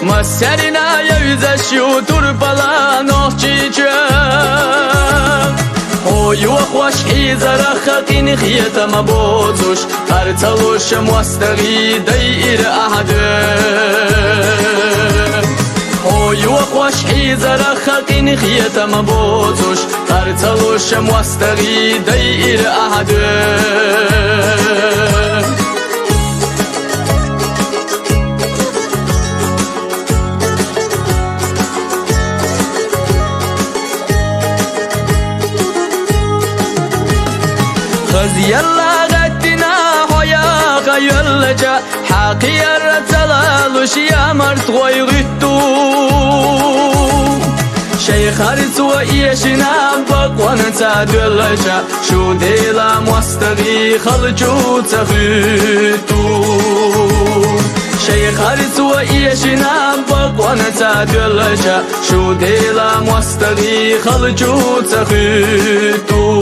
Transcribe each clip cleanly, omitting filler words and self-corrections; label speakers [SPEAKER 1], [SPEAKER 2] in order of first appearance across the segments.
[SPEAKER 1] مسرنا يوزشو تربلا نوچيچا هوي وخوش حيزر خقين خيط مبوزوش ارتلوش مستغي داير احد هوي وخوش حيزر خقين خيط مبوزوش ارتلوش مستغي داير احد يلا غدنا حيا غيلجا حقي الرتلالوش يا مرت غيغتو شيخ هرتو ايشنا بقوان تادلجا شو ديلا مستغي خلجو تغيتو شيخ هرتو ايشنا بقوان تادلجا شو ديلا مستغي خلجو تغيتو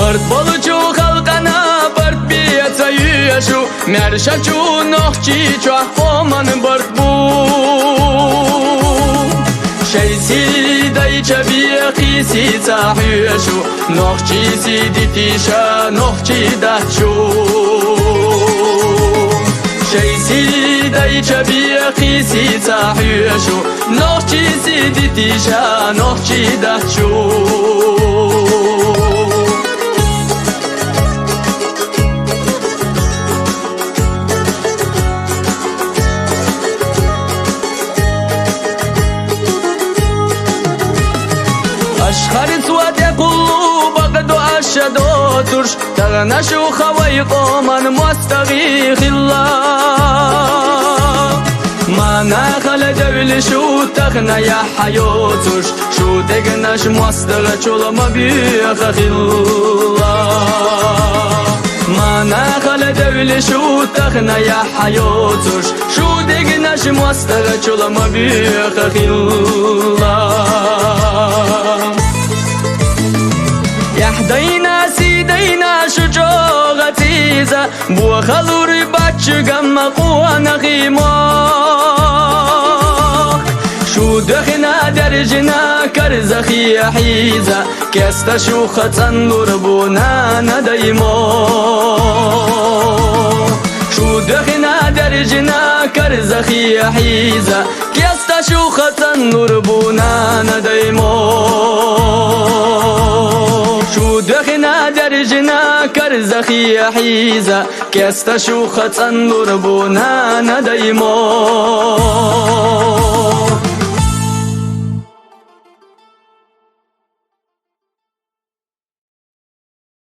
[SPEAKER 1] برد بلوچو خلقنا برد بیتا یشو مرشچو نخچی چوح قومن برد بو شیسی دای چبی قیسی تحیشو نخچی سیدی تیشا نخچی دهچو شیسی دای چبی قیسی تحیشو نخچی سیدی تیشا نخچی دهچو أشخرت وتقلو بقد أشدو ترش تغنشو خوي قوما مستغيخ الله ما نخل دول شو تغنى يا حيوتش شو تغنش مستغش لما بيخ الله ما نخل دول شو تغنى يا حيوتش شو تغنش مستغش لما بيخ الله يحدينا سيدينا شجاعتيزا بو خلور بچگم قوانا غيما شو دخنا درجنا كرزخي حيزا كست شو خطن دربونا نديما شو دخنا درجنا كرزخي حيزا كست شو خطن دربونا نديما شو دخنا درجنا كرزخي حيزا كست شو خطن دربونا نديما